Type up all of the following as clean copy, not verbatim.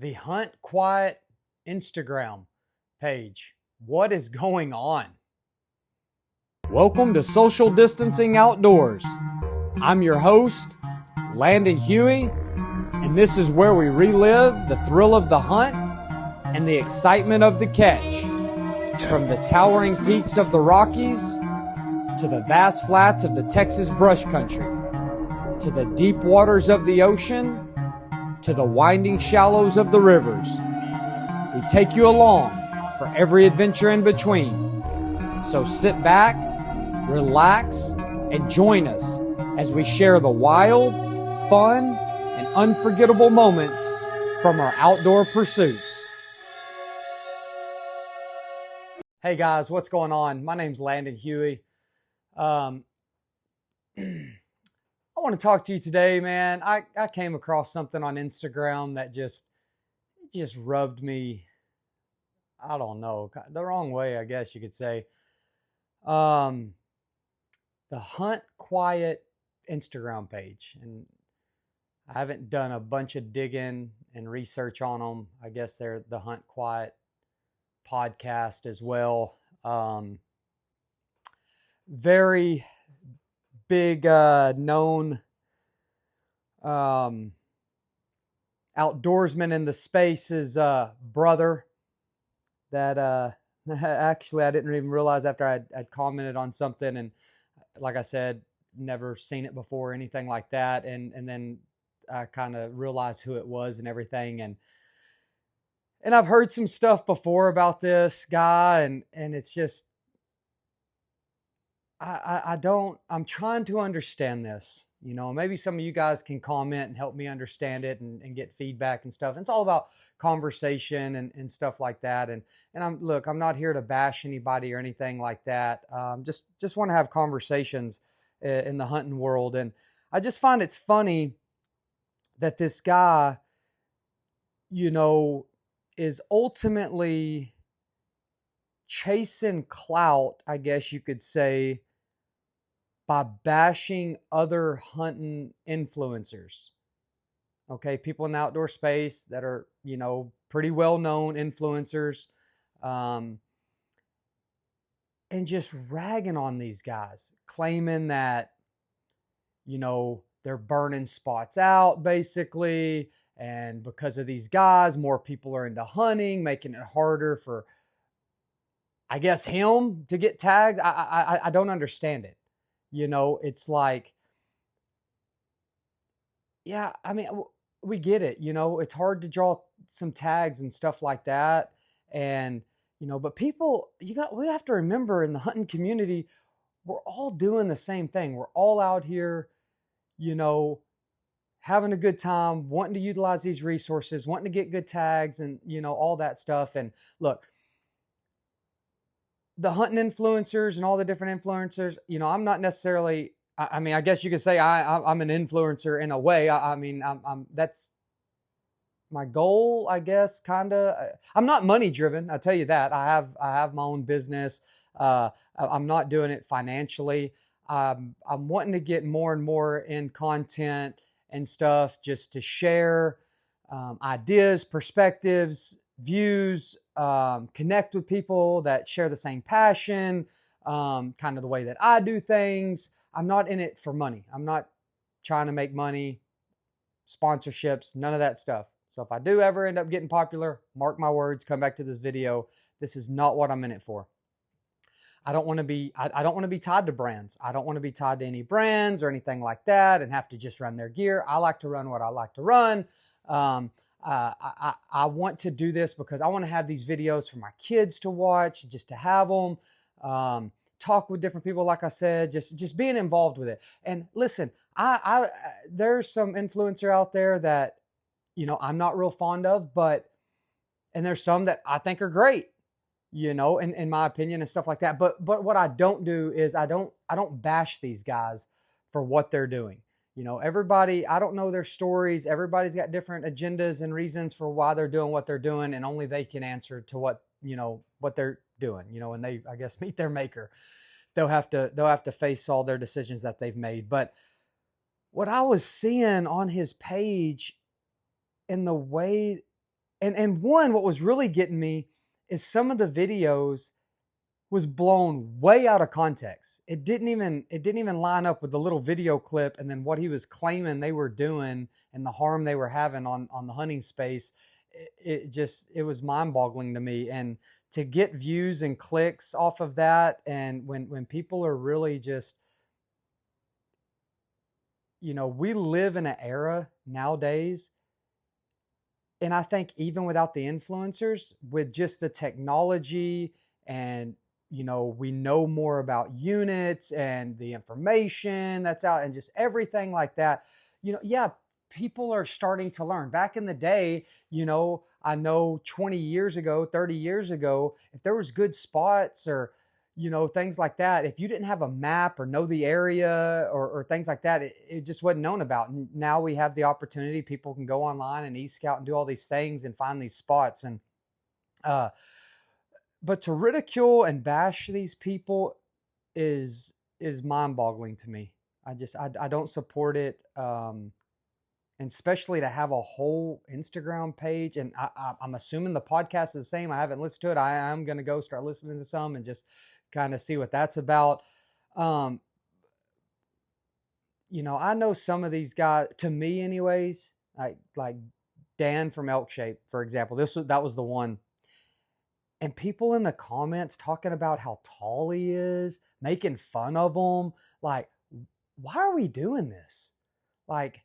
the Hunt Quiet Instagram page. What is going on? Welcome to Social Distancing Outdoors. I'm your host, Landon Huey, and this is where we relive the thrill of the hunt and the excitement of the catch. From the towering peaks of the Rockies to the vast flats of the Texas brush country, to the deep waters of the ocean, to the winding shallows of the rivers. We take you along for every adventure in between. So sit back, relax, and join us as we share the wild, fun, and unforgettable moments from our outdoor pursuits. Hey guys, what's going on? My name's Landon Huey. I want to talk to you today, man. I came across something on Instagram that just rubbed me, I don't know, the wrong way, I guess you could say. The Hunt Quiet Instagram page. And I haven't done a bunch of digging and research on them. I guess they're the Hunt Quiet podcast as well. Very big known outdoorsman in the space's brother that actually I didn't even realize after I'd commented on something, and like I said, never seen it before or anything like that, and then I kind of realized who it was and everything, and I've heard some stuff before about this guy, and it's just I'm trying to understand this. You know, maybe some of you guys can comment and help me understand it and get feedback and stuff. And it's all about conversation and stuff like that. And I'm not here to bash anybody or anything like that. Just want to have conversations in the hunting world. And I just find it's funny that this guy, you know, is ultimately chasing clout, I guess you could say, by bashing other hunting influencers. Okay, people in the outdoor space that are, you know, pretty well-known influencers, and just ragging on these guys, claiming that, you know, they're burning spots out, basically, and because of these guys, more people are into hunting, making it harder for, I guess, him to get tagged. I don't understand it. You know, it's like, yeah, I mean, we get it. You know, it's hard to draw some tags and stuff like that. And, you know, but people, we have to remember in the hunting community, we're all doing the same thing. We're all out here, you know, having a good time, wanting to utilize these resources, wanting to get good tags and, you know, all that stuff. And look, the hunting influencers and all the different influencers, you know, I'm not necessarily, I mean, I guess you could say I'm an influencer in a way. I mean, that's my goal, I guess, kind of. I'm not money driven. I tell you that. I have my own business. I'm not doing it financially. I'm wanting to get more and more in content and stuff just to share ideas, perspectives, views, connect with people that share the same passion, kind of the way that I do things. I'm not in it for money. I'm not trying to make money, sponsorships, none of that stuff. So if I do ever end up getting popular, mark my words, come back to this video. This is not what I'm in it for. I don't want to be tied to brands. I don't want to be tied to any brands or anything like that and have to just run their gear. I like to run what I like to run. I want to do this because I want to have these videos for my kids to watch, just to have them, talk with different people. Like I said, just being involved with it. And listen, there's some influencer out there that, you know, I'm not real fond of, and there's some that I think are great, you know, in my opinion and stuff like that. But what I don't do is I don't bash these guys for what they're doing. You know, everybody, I don't know their stories. Everybody's got different agendas and reasons for why they're doing what they're doing, and only they can answer to what, you know, what they're doing, you know, and they, I guess, meet their maker. They'll have to face all their decisions that they've made. But what I was seeing on his page, in the way And one, what was really getting me is some of the videos was blown way out of context. It didn't even line up with the little video clip and then what he was claiming they were doing and the harm they were having on the hunting space. It was mind-boggling to me. And to get views and clicks off of that, and when people are really just, we live in an era nowadays, and I think even without the influencers, with just the technology, and we know more about units and the information that's out and just everything like that. Yeah, people are starting to learn. Back in the day, I know 20 years ago, 30 years ago, if there was good spots or things like that, if you didn't have a map or know the area, or things like that, it just wasn't known about. And now we have the opportunity. People can go online and e-scout and do all these things and find these spots. And uh but to ridicule and bash these people is mind-boggling to me. I don't support it. And especially to have a whole Instagram page. And I'm assuming the podcast is the same. I haven't listened to it. I am going to go start listening to some and just kind of see what that's about. Um, I know some of these guys, to me anyways, like Dan from Elk Shape, for example. That was the one. And people in the comments talking about how tall he is, making fun of him. Like, why are we doing this? Like,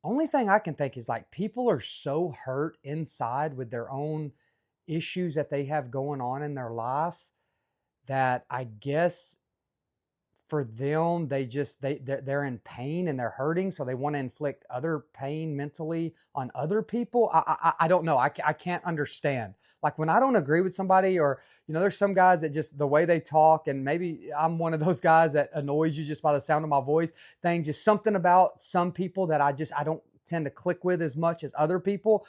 only thing I can think is like people are so hurt inside with their own issues that they have going on in their life, that I guess for them they're in pain and they're hurting, so they want to inflict other pain mentally on other people. I don't know. I can't understand. Like when I don't agree with somebody, or there's some guys that just the way they talk, and maybe I'm one of those guys that annoys you just by the sound of my voice. Just something about some people that I don't tend to click with as much as other people.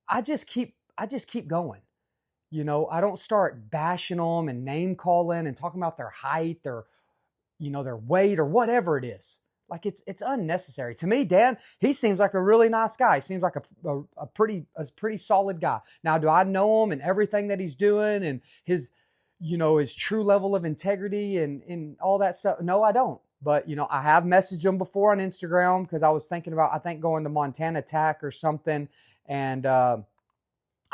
I just keep going. I don't start bashing them and name calling and talking about their height or their weight or whatever it is. Like it's unnecessary to me. Dan, he seems like a really nice guy. He seems like a pretty solid guy. Now, do I know him and everything that he's doing and his true level of integrity and all that stuff? No, I don't. But I have messaged him before on Instagram because I was thinking about, I think, going to Montana Tack or something, and I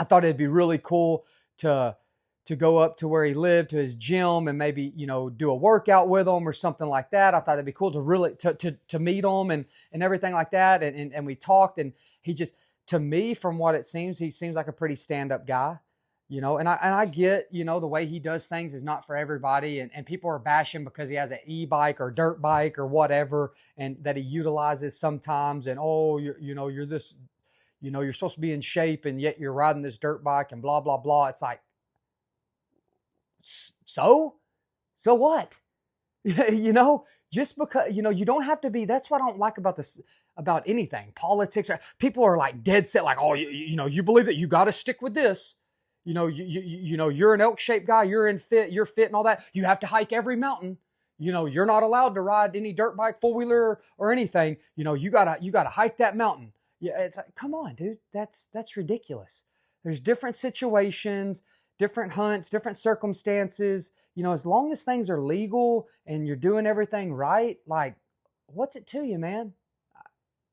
thought it'd be really cool to go up to where he lived, to his gym, and maybe do a workout with him or something like that. I thought it'd be cool to really to meet him and everything like that. And we talked, and he just, to me, from what it seems, he seems like a pretty stand-up guy. And I get, the way he does things is not for everybody, and people are bashing because he has an e-bike or dirt bike or whatever, and that he utilizes sometimes. And oh, you're this, you're supposed to be in shape, and yet you're riding this dirt bike and blah blah blah. It's like, so what? Just because, you don't have to be. That's what I don't like about this, about anything politics. People are like dead set, like, oh, you believe that you got to stick with this. You're an Elk Shape guy, you're fit and all that, you have to hike every mountain. You're not allowed to ride any dirt bike, four-wheeler, or anything. You gotta hike that mountain. Yeah, it's like, come on, dude. That's ridiculous. There's different situations, different hunts, different circumstances. As long as things are legal and you're doing everything right, like, what's it to you, man?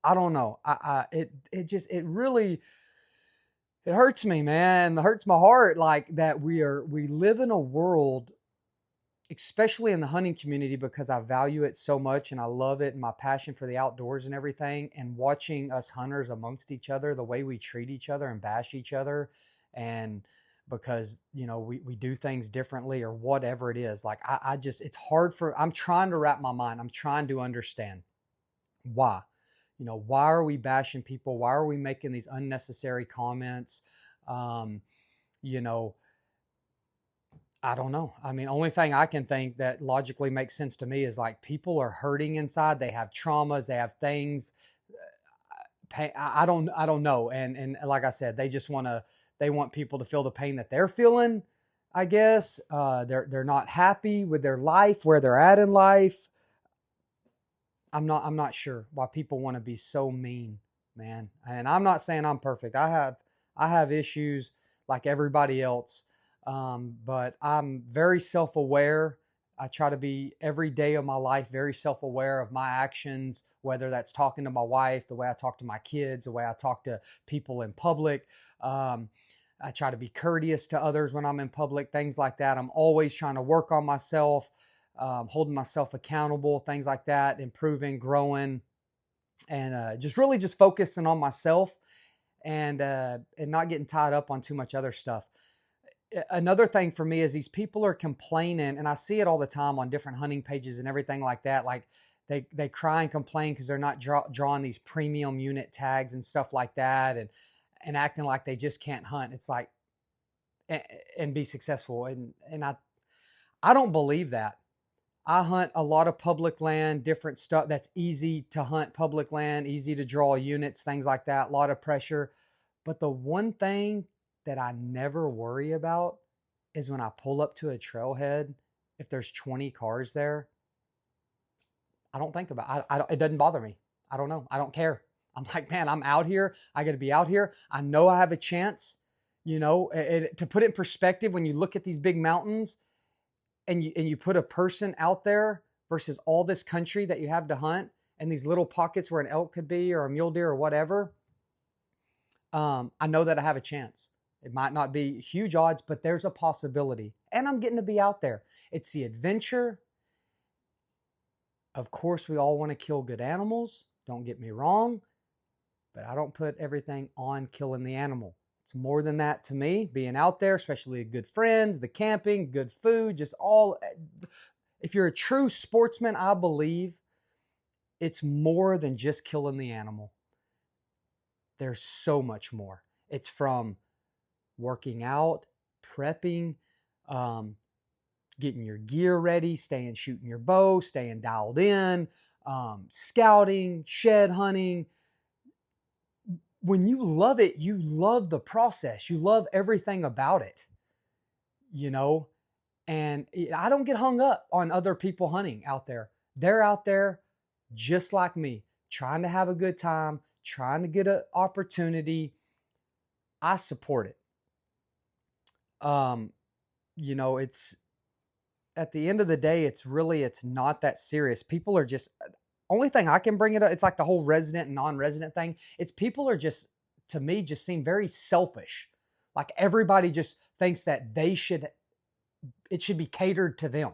I don't know. It really, it hurts me, man. It hurts my heart, like that we live in a world, especially in the hunting community, because I value it so much and I love it and my passion for the outdoors and everything, and watching us hunters amongst each other, the way we treat each other and bash each other, and because we do things differently or whatever it is. Like I just, it's hard I'm trying to wrap my mind. I'm trying to understand why. Why are we bashing people? Why are we making these unnecessary comments? Um, you know, I don't know. I mean, only thing I can think that logically makes sense to me is like people are hurting inside. They have traumas. They have things. Pain, I don't know. And like I said, they want people to feel the pain that they're feeling. I guess they're not happy with their life, where they're at in life. I'm not sure why people want to be so mean, man. And I'm not saying I'm perfect. I have issues like everybody else, but I'm very self-aware. I try to be every day of my life very self-aware of my actions, whether that's talking to my wife, the way I talk to my kids, the way I talk to people in public. Um, I try to be courteous to others when I'm in public, things like that. I'm always trying to work on myself, holding myself accountable, things like that, improving, growing, and just really just focusing on myself and not getting tied up on too much other stuff. Another thing for me is these people are complaining, and I see it all the time on different hunting pages and everything like that. Like they cry and complain because they're not drawing these premium unit tags and stuff like that, and acting like they just can't hunt. It's like and be successful, and I don't believe that. I hunt a lot of public land, different stuff that's easy to hunt public land, easy to draw units, things like that, a lot of pressure. But the one thing that I never worry about is when I pull up to a trailhead, if there's 20 cars there, I don't think about it. It doesn't bother me. I don't know. I don't care. I'm like, man, I'm out here. I got to be out here. I know I have a chance. To put it in perspective, when you look at these big mountains, and you put a person out there versus all this country that you have to hunt and these little pockets where an elk could be or a mule deer or whatever, I know that I have a chance. It might not be huge odds, but there's a possibility. And I'm getting to be out there. It's the adventure. Of course, we all want to kill good animals. Don't get me wrong. But I don't put everything on killing the animal. It's more than that to me. Being out there, especially good friends, the camping, good food, just all. If you're a true sportsman, I believe it's more than just killing the animal. There's so much more. It's from working out, prepping, getting your gear ready, shooting your bow, staying dialed in, scouting, shed hunting. When you love it, you love the process. You love everything about it, you know? And I don't get hung up on other people hunting out there. They're out there just like me, trying to have a good time, trying to get an opportunity. I support it. Um, it's at the end of the day, it's not that serious. People are just only thing I can bring it up. It's like the whole resident and non-resident thing. It's people are just, to me, just seem very selfish. Like everybody just thinks that it should be catered to them,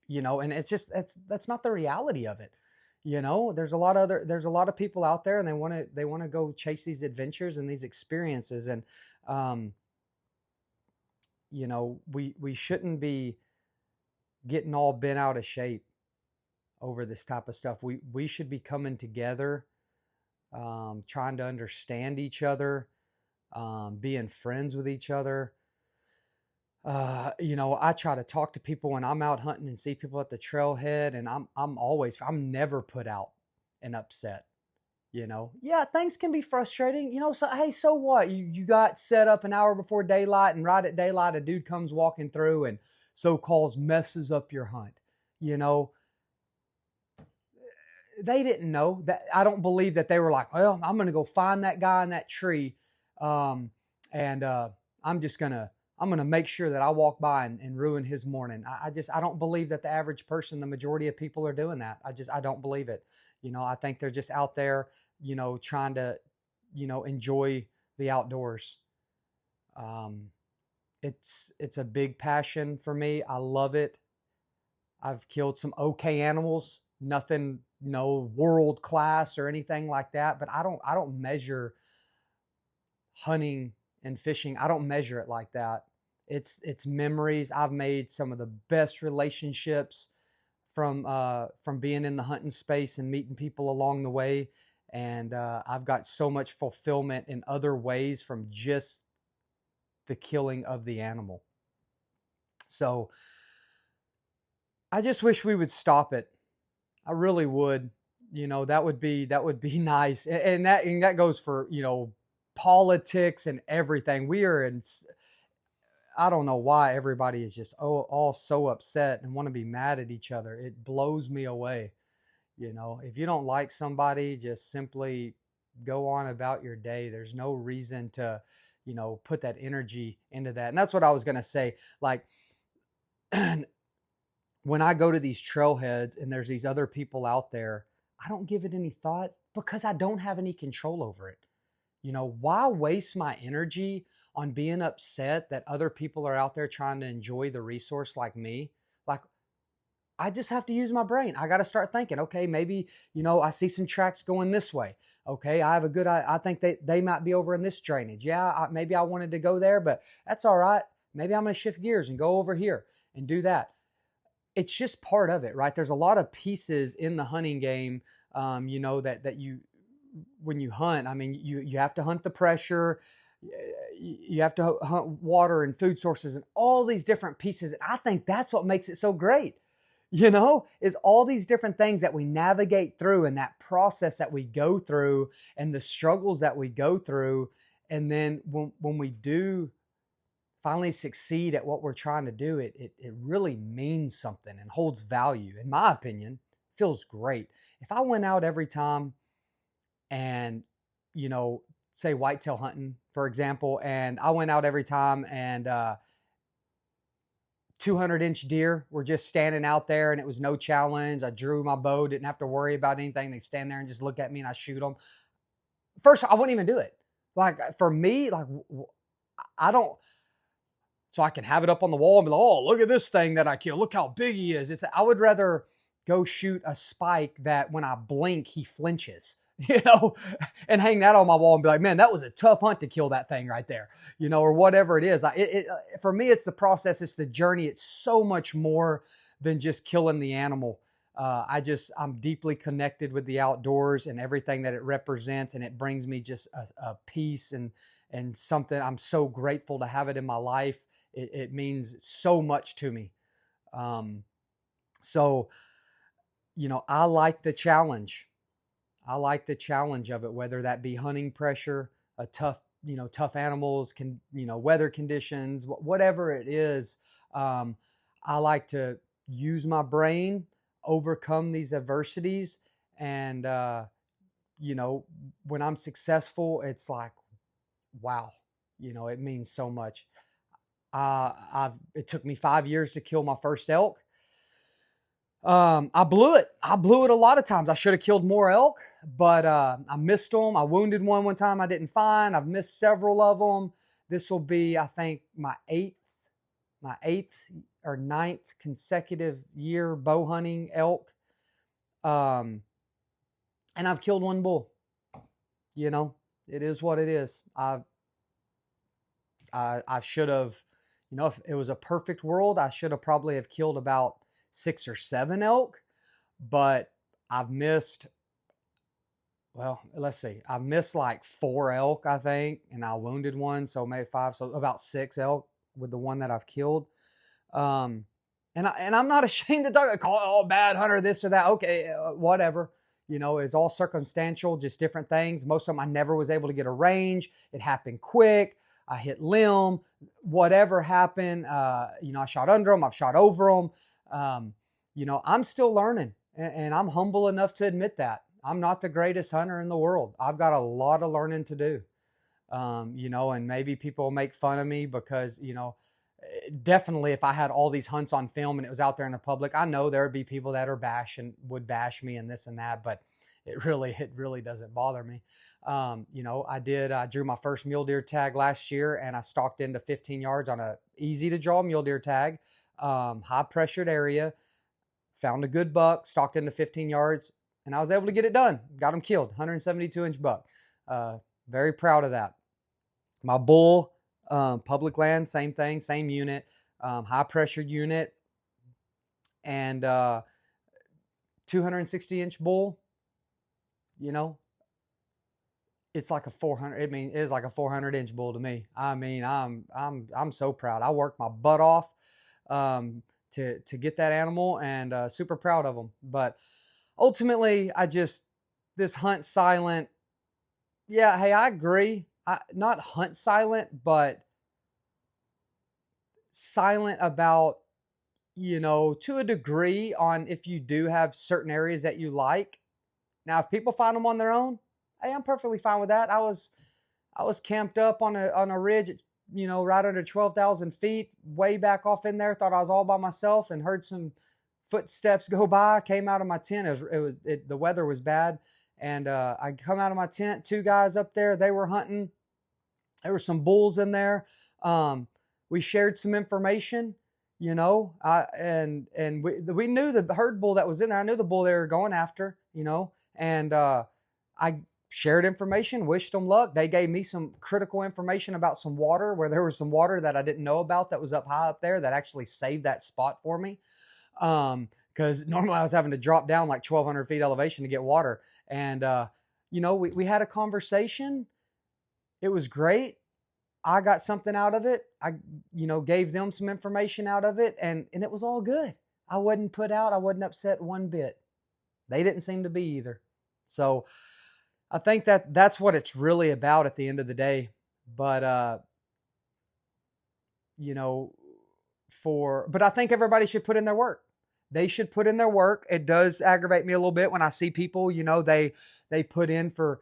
and it's just, that's not the reality of it. There's a lot of people out there and they want to go chase these adventures and these experiences. And, we shouldn't be getting all bent out of shape over this type of stuff. We should be coming together, trying to understand each other, being friends with each other. I try to talk to people when I'm out hunting and see people at the trailhead, and I'm never put out and upset. Yeah, things can be frustrating. So hey, so what? You got set up an hour before daylight, and right at daylight, a dude comes walking through and so-calls messes up your hunt. You know, they didn't know that. I don't believe that they were like, well, I'm going to go find that guy in that tree, and I'm gonna make sure that I walk by and ruin his morning. I don't believe that the average person, the majority of people, are doing that. I don't believe it. I think they're just out there, trying to, enjoy the outdoors. Um, it's a big passion for me. I love it. I've killed some okay animals, nothing, no world class or anything like that. But I don't measure hunting and fishing. I don't measure it like that. It's memories. I've made some of the best relationships from being in the hunting space and meeting people along the way. And I've got so much fulfillment in other ways from just the killing of the animal. So I just wish we would stop it. I really would. That would be nice. And that goes for, politics and everything. We are in, I don't know why everybody is just all so upset and want to be mad at each other. It blows me away. If you don't like somebody, just simply go on about your day. There's no reason to put that energy into that. And that's what I was going to say. Like, when I go to these trailheads and there's these other people out there, I don't give it any thought because I don't have any control over it. Why waste my energy on being upset that other people are out there trying to enjoy the resource like me? Like, I just have to use my brain. I got to start thinking, okay, maybe, I see some tracks going this way. Okay, I have I think they might be over in this drainage. Yeah, maybe I wanted to go there, but that's all right. Maybe I'm going to shift gears and go over here and do that. It's just part of it, right? There's a lot of pieces in the hunting game, that you, when you hunt, I mean, you have to hunt the pressure, you have to hunt water and food sources and all these different pieces. And I think that's what makes it so great, is all these different things that we navigate through and that process that we go through and the struggles that we go through. And then when we do finally succeed at what we're trying to do, it really means something and holds value. In my opinion, feels great. If I went out every time and, say whitetail hunting, for example, and I went out every time and 200-inch deer were just standing out there and it was no challenge. I drew my bow, didn't have to worry about anything. They stand there and just look at me and I shoot them. First, I wouldn't even do it. Like, for me, like, I don't, so I can have it up on the wall and be like, oh, look at this thing that I killed. Look how big he is. I would rather go shoot a spike that when I blink, he flinches, and hang that on my wall and be like, man, that was a tough hunt to kill that thing right there, or whatever it is. For me, it's the process. It's the journey. It's so much more than just killing the animal. I'm deeply connected with the outdoors and everything that it represents. And it brings me just a peace and something. I'm so grateful to have it in my life. It means so much to me. So, I like the challenge. I like the challenge of it, whether that be hunting pressure, a tough animals, weather conditions, whatever it is. I like to use my brain, overcome these adversities. And, when I'm successful, it's like, wow, it means so much. It took me 5 years to kill my first elk. I blew it. I blew it a lot of times. I should have killed more elk, but I missed them. I wounded one time I didn't find. I've missed several of them. This will be, I think, my eighth or ninth consecutive year bow hunting elk. And I've killed one bull. It is what it is. I should have, if it was a perfect world, I should have probably have killed about 6 or 7 elk, but I've missed, let's see, I've missed like 4 elk, I think, and I wounded one, so maybe 5, so about 6 elk with the one that I've killed. And I'm not ashamed to call it, oh, bad hunter, this or that. Okay, whatever. It's all circumstantial, just different things. Most of them I never was able to get a range. It happened quick. I hit limb, whatever happened. I shot under them. I've shot over them. I'm still learning, and I'm humble enough to admit that. I'm not the greatest hunter in the world. I've got a lot of learning to do. And maybe people make fun of me because, definitely if I had all these hunts on film and it was out there in the public, I know there would be people that would bash me and this and that, but it really doesn't bother me. I drew my first mule deer tag last year and I stalked into 15 yards on a easy to draw mule deer tag, high pressured area, found a good buck, stalked into 15 yards, and I was able to get it done. Got him killed, 172-inch buck. Very proud of that. My bull, public land, same thing, same unit, high pressured unit, and 260-inch bull. It's like a 400. It is like a 400-inch bull to me. I mean, I'm so proud. I worked my butt off to get that animal, and super proud of them. But ultimately, this hunt silent. Yeah, hey, I agree. Not hunt silent, but silent about, to a degree on if you do have certain areas that you like. Now, if people find them on their own, hey, I'm perfectly fine with that. I was camped up on a ridge, right under 12,000 feet, way back off in there. Thought I was all by myself and heard some footsteps go by. Came out of my tent. The weather was bad, and I come out of my tent. Two guys up there. They were hunting. There were some bulls in there. We shared some information, and we knew the herd bull that was in there. I knew the bull they were going after, and I shared information, wished them luck. They gave me some critical information about some water, where there was some water that I didn't know about that was up high up there that actually saved that spot for me. Because normally I was having to drop down like 1,200 feet elevation to get water. And, we had a conversation. It was great. I got something out of it. I, gave them some information out of it, and it was all good. I wasn't put out. I wasn't upset one bit. They didn't seem to be either. So I think that's what it's really about at the end of the day. But, but I think everybody should put in their work. They should put in their work. It does aggravate me a little bit when I see people, they put in for,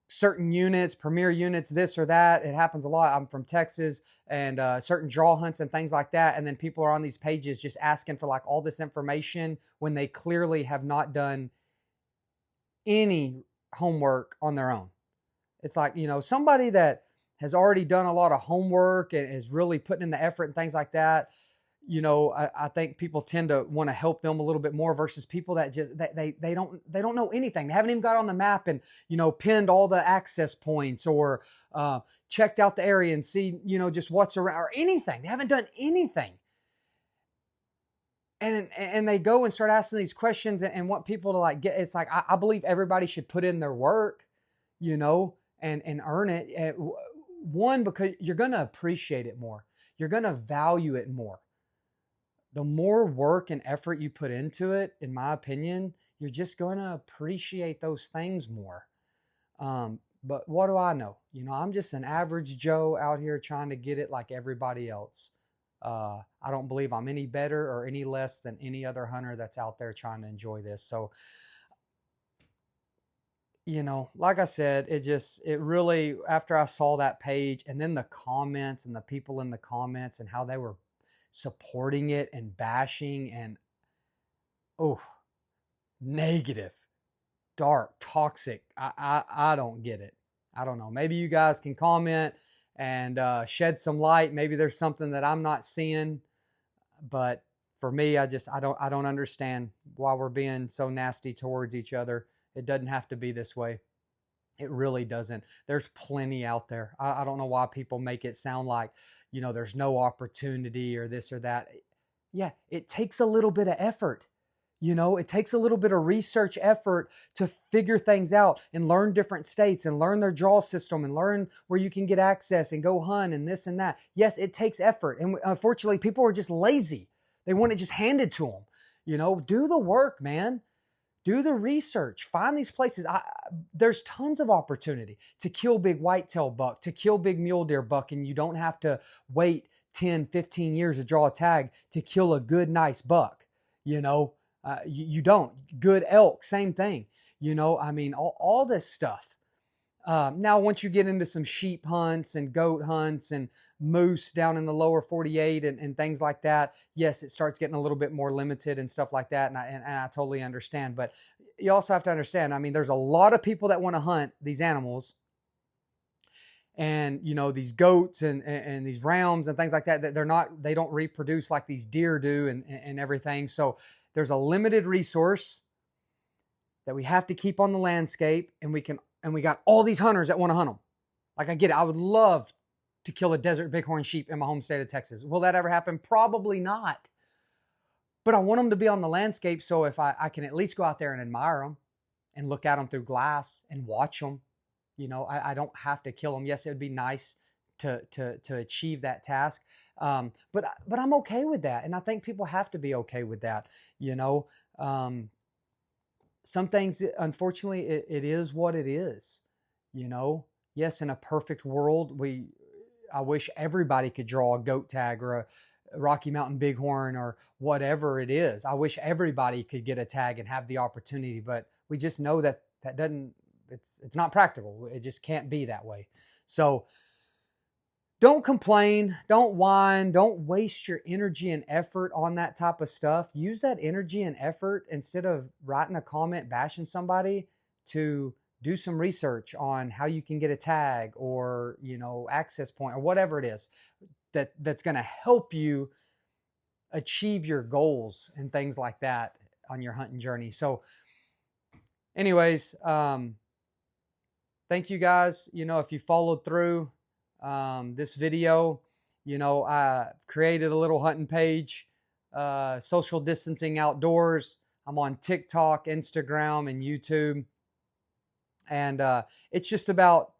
certain units, premier units, this or that. It happens a lot. I'm from Texas, and certain draw hunts and things like that. And then people are on these pages just asking for like all this information when they clearly have not done any homework on their own. It's like, somebody that has already done a lot of homework and is really putting in the effort and things like that. I think people tend to want to help them a little bit more versus people that just they don't know anything. They haven't even got on the map and pinned all the access points or checked out the area and see just what's around or anything. They haven't done anything, and they go and start asking these questions and want people to like get. It's like I believe everybody should put in their work, and earn it. One, because you're gonna appreciate it more. You're gonna value it more. The more work and effort you put into it, in my opinion, you're just going to appreciate those things more. But what do I know? I'm just an average Joe out here trying to get it like everybody else. I don't believe I'm any better or any less than any other hunter that's out there trying to enjoy this. So, like I said, it really, after I saw that page and then the comments and the people in the comments and how they were supporting it and bashing and negative, dark, toxic. I don't get it. I don't know. Maybe you guys can comment and shed some light. Maybe there's something that I'm not seeing, but for me, I don't understand why we're being so nasty towards each other. It doesn't have to be this way. It really doesn't. There's plenty out there. I don't know why people make it sound like there's no opportunity or this or that. Yeah, it takes a little bit of effort. It takes a little bit of research effort to figure things out and learn different states and learn their draw system and learn where you can get access and go hunt and this and that. Yes, it takes effort. And unfortunately, people are just lazy. They want it just handed to them. Do the work, man. Do the research. Find these places. There's tons of opportunity to kill big whitetail buck, to kill big mule deer buck, and you don't have to wait 10, 15 years to draw a tag to kill a good, nice buck. You don't. Good elk, same thing. All this stuff. Now, once you get into some sheep hunts and goat hunts and moose down in the lower 48 and things like that, yes, it starts getting a little bit more limited and stuff like that. And I totally understand. But you also have to understand, there's a lot of people that want to hunt these animals. And, these goats and these rams and things like that, they don't reproduce like these deer do and everything. So there's a limited resource that we have to keep on the landscape, and we got all these hunters that want to hunt them. Like, I get it. I would love to kill a desert bighorn sheep in my home state of Texas. Will that ever happen? Probably not. But I want them to be on the landscape, so if I can at least go out there and admire them and look at them through glass and watch them. I don't have to kill them. Yes, it would be nice to achieve that task. But I'm okay with that. And I think people have to be okay with that. Some things, unfortunately, it is what it is. Yes, in a perfect world, I wish everybody could draw a goat tag or a Rocky Mountain Bighorn or whatever it is. I wish everybody could get a tag and have the opportunity, but we just know that doesn't it's not practical. It just can't be that way. So don't complain, don't whine, don't waste your energy and effort on that type of stuff. Use that energy and effort, instead of writing a comment bashing somebody, to do some research on how you can get a tag, or, access point, or whatever it is that's going to help you achieve your goals and things like that on your hunting journey. So anyways, thank you guys. If you followed through this video, I created a little hunting page, Social Distancing Outdoors. I'm on TikTok, Instagram, and YouTube. And it's just about,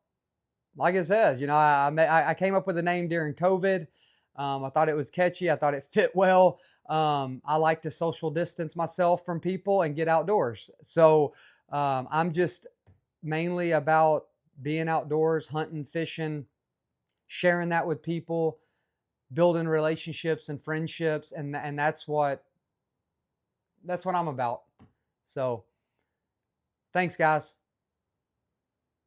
like I said, I came up with a name during COVID. I thought it was catchy. I thought it fit well. I like to social distance myself from people and get outdoors. So I'm just mainly about being outdoors, hunting, fishing, sharing that with people, building relationships and friendships, and that's what I'm about. So thanks, guys.